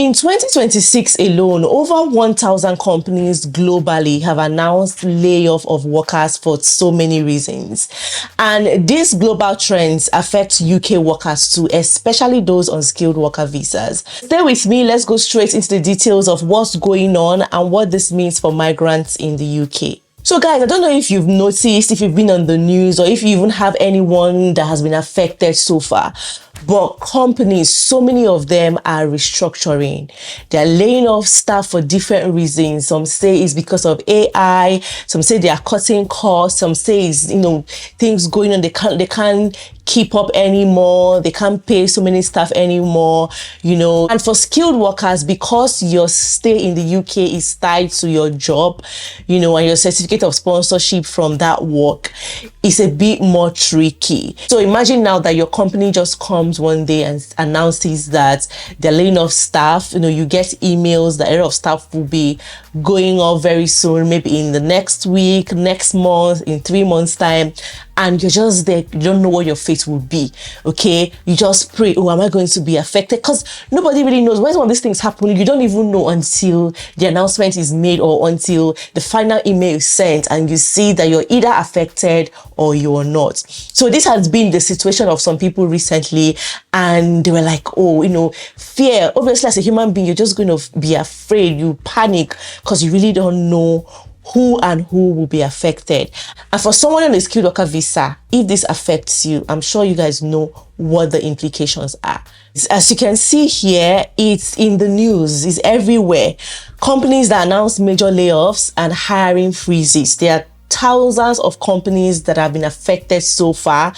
In 2026 alone, over 1,000 companies globally have announced layoff of workers for so many reasons. And these global trends affect UK workers too, especially those on skilled worker visas. Stay with me, let's go straight into the details of what's going on and what this means for migrants in the UK. So guys, I don't know if you've noticed, if you've been on the news, or if you even have anyone that has been affected so far. But companies, so many of them are restructuring. They're laying off staff for different reasons. Some say it's because of AI. Some say they are cutting costs. Some say it's, things going on. They can't keep up anymore. They can't pay so many staff anymore, And for skilled workers, because your stay in the UK is tied to your job, and your certificate of sponsorship from that work, is a bit more tricky. So imagine now that your company just comes one day and announces that they're laying off staff. You get emails that a lot of staff will be going off very soon, maybe in the next week, next month, in 3 months' time. And you're just there, you don't know what your fate will be, okay? You just pray, am I going to be affected? Because nobody really knows. When some of these things happen, you don't even know until the announcement is made or until the final email is sent and you see that you're either affected or you're not. So this has been the situation of some people recently, and they were like, fear. Obviously, as a human being, you're just going to be afraid, you panic because you really don't know who will be affected. And for someone on a skilled worker visa, if this affects you, I'm sure you guys know what the implications are. As you can see here, it's in the news, it's everywhere. Companies that announce major layoffs and hiring freezes. There are thousands of companies that have been affected so far.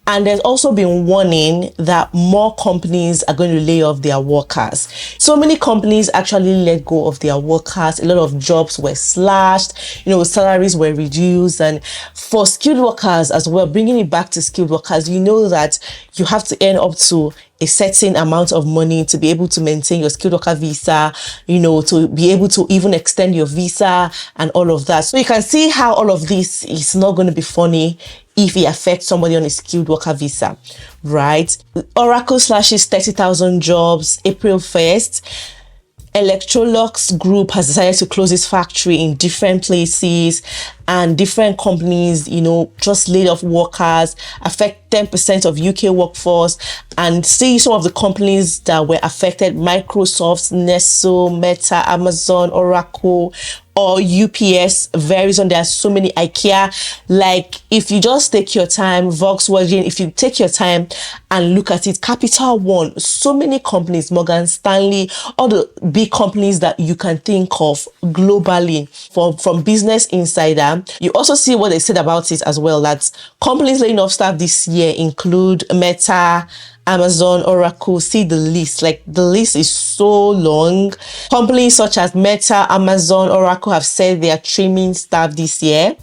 And there's also been warning that more companies are going to lay off their workers. So many companies actually let go of their workers. A lot of jobs were slashed, salaries were reduced. And for skilled workers as well, bringing it back to skilled workers, that you have to earn up to a certain amount of money to be able to maintain your skilled worker visa, to be able to even extend your visa and all of that. So you can see how all of this is not going to be funny if it affects somebody on a skilled worker visa, right? Oracle slashes 30,000 jobs April 1st. Electrolux Group has decided to close its factory in different places, and different companies, just laid off workers, affect 10% of UK workforce. And see some of the companies that were affected: Microsoft, Nestle, Meta, Amazon, Oracle, or UPS, Verizon. There are so many, IKEA. Like, if you just take your time, Volkswagen, if you take your time and look at it, Capital One, so many companies, Morgan Stanley, all the big companies that you can think of globally. From Business Insider, you also see what they said about it as well, that companies laying off staff this year include Meta, Amazon, Oracle. See the list. Like, the list is so long. Companies such as Meta, Amazon, Oracle have said they are trimming staff this year.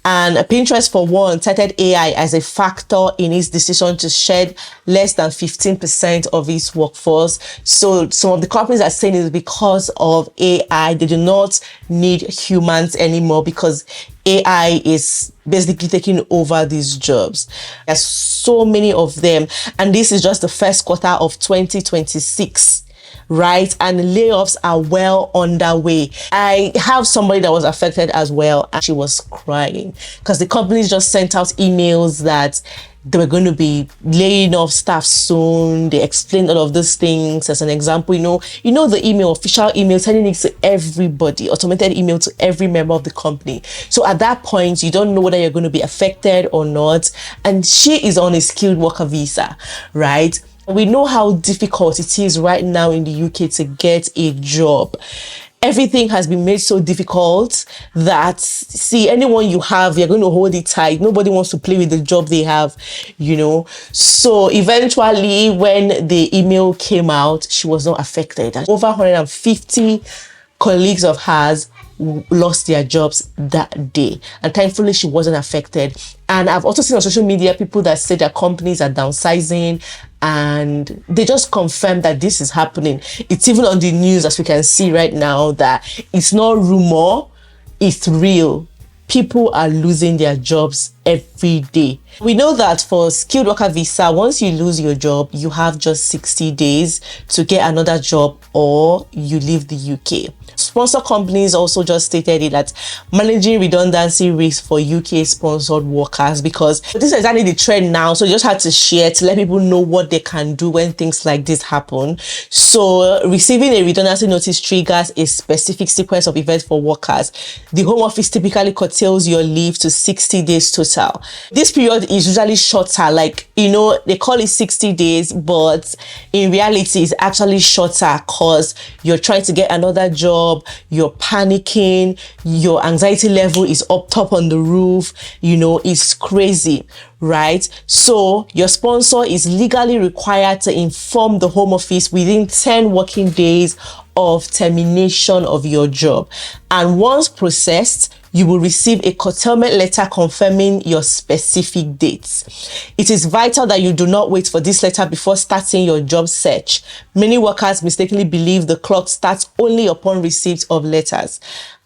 And Pinterest, for one, cited AI as a factor in its decision to shed less than 15% of its workforce. So some of the companies are saying it's because of AI. They do not need humans anymore because AI is basically taking over these jobs. There's so many of them. And this is just the first quarter of 2026. Right? And layoffs are well underway. I have somebody that was affected as well, and she was crying because the companies just sent out emails that they were going to be laying off staff soon. They explained all of these things. As an example, the email, official email, sending it to everybody, automated email to every member of the company. So at that point, you don't know whether you're going to be affected or not. And she is on a skilled worker visa, right? We know how difficult it is right now in the UK to get a job. Everything has been made so difficult that, anyone you have, you're going to hold it tight. Nobody wants to play with the job they have, So eventually, when the email came out, she was not affected. Over 150 colleagues of hers lost their jobs that day, and thankfully she wasn't affected. And I've also seen on social media people that say that companies are downsizing, and they just confirm that this is happening. It's even on the news, as we can see right now, that it's not rumor, it's real. People are losing their jobs every day. We know that for skilled worker visa, once you lose your job, you have just 60 days to get another job or you leave the UK. Sponsor companies also just stated it that managing redundancy risk for UK sponsored workers, because this is exactly the trend now. So you just had to share to let people know what they can do when things like this happen. So receiving a redundancy notice triggers a specific sequence of events for workers. The Home Office typically curtails your leave to 60 days total. This period is usually shorter, like, you know, they call it 60 days, but in reality it's actually shorter because you're trying to get another job, you're panicking, your anxiety level is up top on the roof, you know, it's crazy, right? So your sponsor is legally required to inform the Home Office within 10 working days of termination of your job, and once processed, you will receive a curtailment letter confirming your specific dates. It is vital that you do not wait for this letter before starting your job search. Many workers mistakenly believe the clock starts only upon receipt of letters.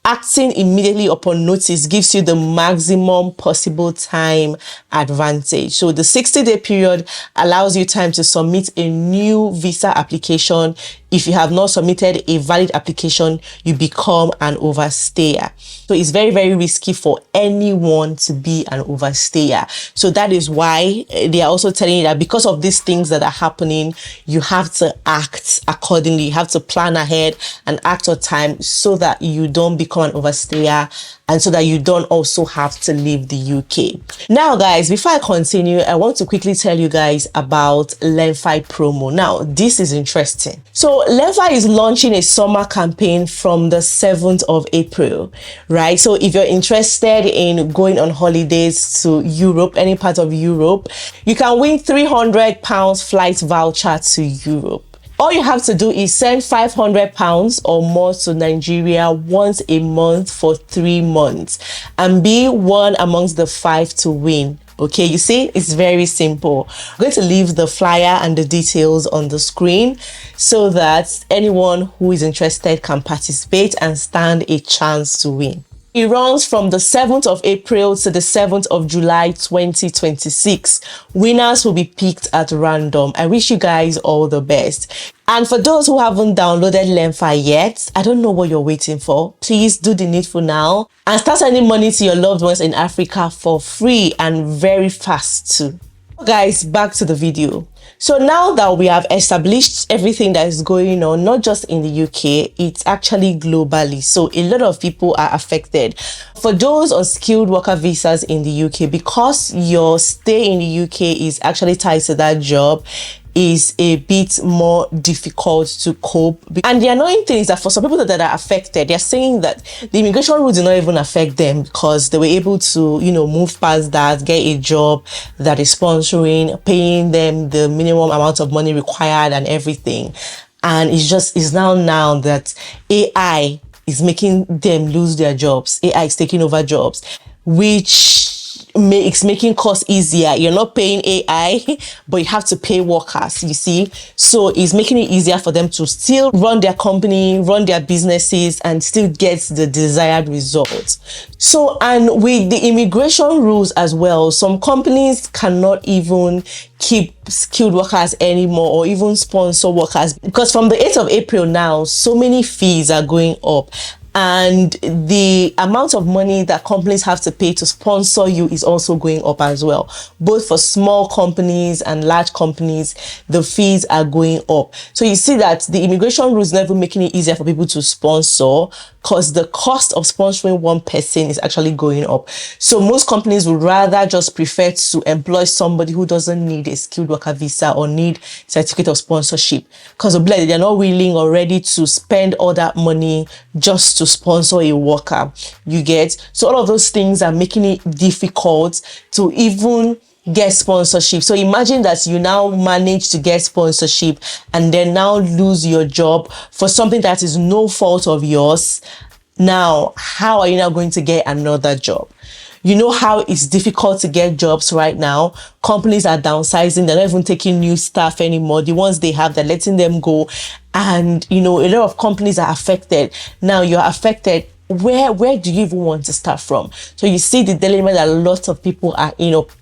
Acting immediately upon notice gives you the maximum possible time advantage. So the 60-day period allows you time to submit a new visa application. If you have not submitted a valid application, you become an overstayer. So it's very, very risky for anyone to be an overstayer. So that is why they are also telling you that because of these things that are happening, you have to act accordingly. You have to plan ahead and act on time so that you don't become an overstayer and so that you don't also have to leave the UK. Now, guys, before I continue, I want to quickly tell you guys about LemFi promo. Now, this is interesting. So LemFi is launching a summer campaign from the 7th of April, right? So if you're interested in going on holidays to Europe, any part of Europe, you can win £300 flight voucher to Europe. All you have to do is send £500 or more to Nigeria once a month for 3 months and be one amongst the 5 to win. Okay, you see, it's very simple. I'm going to leave the flyer and the details on the screen so that anyone who is interested can participate and stand a chance to win. It runs from the 7th of April to the 7th of July 2026. Winners will be picked at random. I wish you guys all the best. And for those who haven't downloaded LemFi yet, I don't know what you're waiting for. Please do the needful now and start sending money to your loved ones in Africa for free and very fast too. Guys, back to the video. So now that we have established everything that is going on, not just in the UK, it's actually globally. So a lot of people are affected. For those on skilled worker visas in the UK, because your stay in the UK is actually tied to that job, is a bit more difficult to cope. And the annoying thing is that for some people that are affected, they're saying that the immigration rules do not even affect them because they were able to, you know, move past that, get a job that is sponsoring, paying them the minimum amount of money required and everything. And it's now that AI is making them lose their jobs. AI is taking over jobs, which makes making costs easier. You're not paying AI, but you have to pay workers, you see. So it's making it easier for them to still run their company, run their businesses, and still get the desired results. So, and with the immigration rules as well, some companies cannot even keep skilled workers anymore or even sponsor workers, because from the 8th of April now, so many fees are going up. And the amount of money that companies have to pay to sponsor you is also going up as well. Both for small companies and large companies, the fees are going up. So you see that the immigration rules never making it easier for people to sponsor, because the cost of sponsoring one person is actually going up. So most companies would rather just prefer to employ somebody who doesn't need a skilled worker visa or need certificate of sponsorship, because they're not willing or ready to spend all that money just to sponsor a worker. You get? So all of those things are making it difficult to even get sponsorship. So imagine that you now manage to get sponsorship and then now lose your job for something that is no fault of yours. Now, how are you now going to get another job? You know how it's difficult to get jobs right now. Companies are downsizing. They're not even taking new staff anymore. The ones they have, they're letting them go. And, you know, a lot of companies are affected. Now you're affected. where do you even want to start from? So you see the dilemma that lots of people are,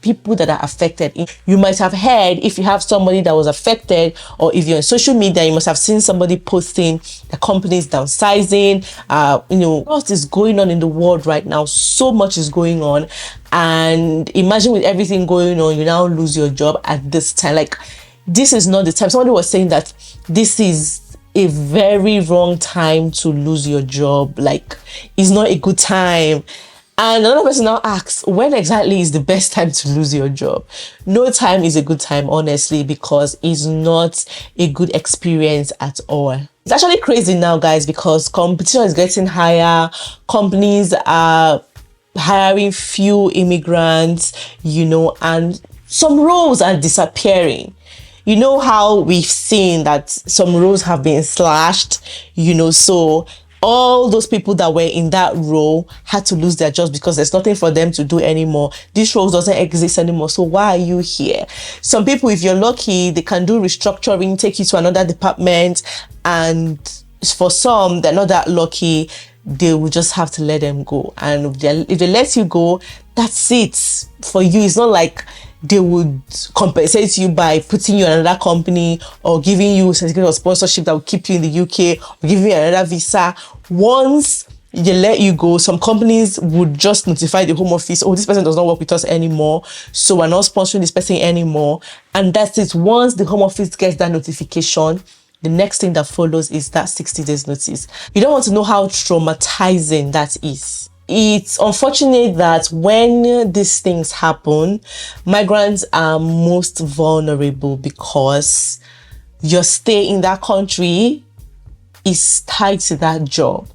people that are affected. You might have heard, if you have somebody that was affected, or if you're on social media, you must have seen somebody posting the companies downsizing. What is going on in the world right now? So much is going on, and imagine with everything going on, you now lose your job at this time. Like, this is not the time. Somebody was saying that this is a very wrong time to lose your job. Like, it's not a good time. And another person now asks, when exactly is the best time to lose your job? No time is a good time, honestly, because it's not a good experience at all. It's actually crazy now, guys, because competition is getting higher. Companies are hiring few immigrants, and some roles are disappearing. You know how we've seen that some roles have been slashed, so all those people that were in that role had to lose their jobs because there's nothing for them to do anymore. This role doesn't exist anymore. So why are you here? Some people, if you're lucky, they can do restructuring, take you to another department. And for some, they're not that lucky. They will just have to let them go. And if they let you go, that's it for you. It's not like they would compensate you by putting you in another company or giving you a certificate of sponsorship that will keep you in the UK or giving you another visa. Once they let you go, some companies would just notify the home office, oh, this person does not work with us anymore, so we're not sponsoring this person anymore. And that's it. Once the home office gets that notification, the next thing that follows is that 60 days notice. You don't want to know how traumatizing that is. It's unfortunate that when these things happen, migrants are most vulnerable because your stay in that country is tied to that job.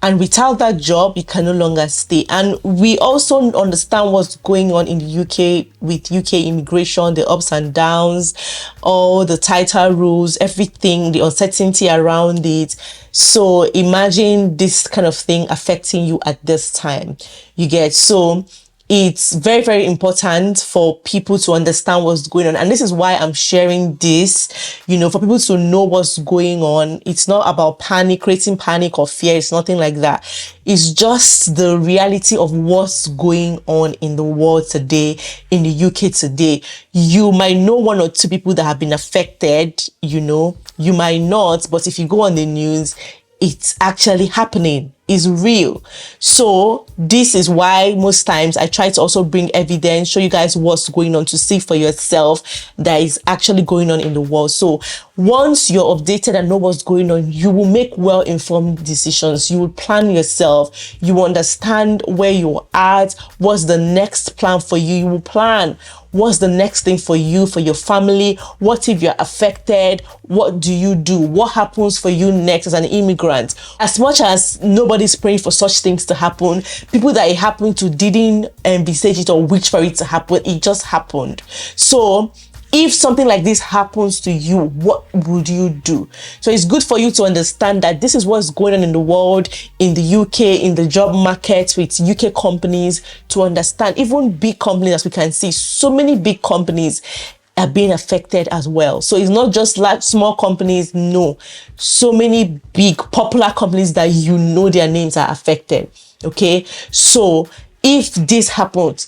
And without that job, you can no longer stay. And we also understand what's going on in the UK with UK immigration, the ups and downs, all the tighter rules, everything, the uncertainty around it. So imagine this kind of thing affecting you at this time. You get, so it's very, very important for people to understand what's going on. And this is why I'm sharing this, for people to know what's going on. It's not about creating panic or fear. It's nothing like that. It's just the reality of what's going on in the world today, in the UK today. You might know one or two people that have been affected, you might not, but if you go on the news, it's actually happening. Is real. So this is why most times I try to also bring evidence, show you guys what's going on to see for yourself that is actually going on in the world. So once you're updated and know what's going on, you will make well-informed decisions. You will plan yourself. You will understand where you're at. What's the next plan for you? You will plan. What's the next thing for you, for your family? What if you're affected? What do you do? What happens for you next as an immigrant? As much as nobody's praying for such things to happen, people that it happened to didn't envisage it or wish for it to happen. It just happened. So if something like this happens to you, what would you do? So it's good for you to understand that this is what's going on in the world, in the UK, in the job market with UK companies, to understand. Even big companies, as we can see, so many big companies are being affected as well. So it's not just like small companies, no. So many big popular companies that their names are affected. Okay, so if this happens,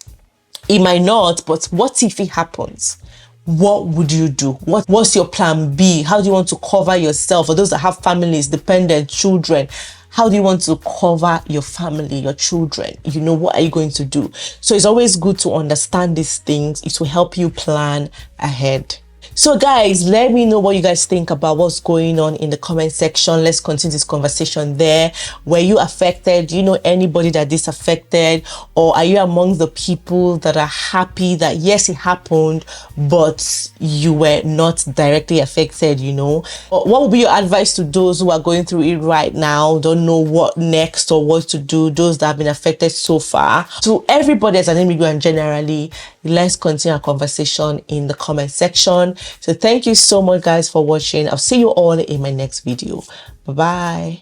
it might not, but what if it happens? What would you do? What's your plan B? How do you want to cover yourself? For those that have families, dependent children, how do you want to cover your family, your children? What are you going to do? So it's always good to understand these things. It will help you plan ahead. So guys, let me know what you guys think about what's going on in the comment section. Let's continue this conversation there. Were you affected? Do you know anybody that this affected? Or are you among the people that are happy that yes, it happened, but you were not directly affected, What would be your advice to those who are going through it right now, don't know what next or what to do, those that have been affected so far? To everybody as an immigrant generally, let's continue our conversation in the comment section. So thank you so much guys for watching. I'll see you all in my next video. Bye bye.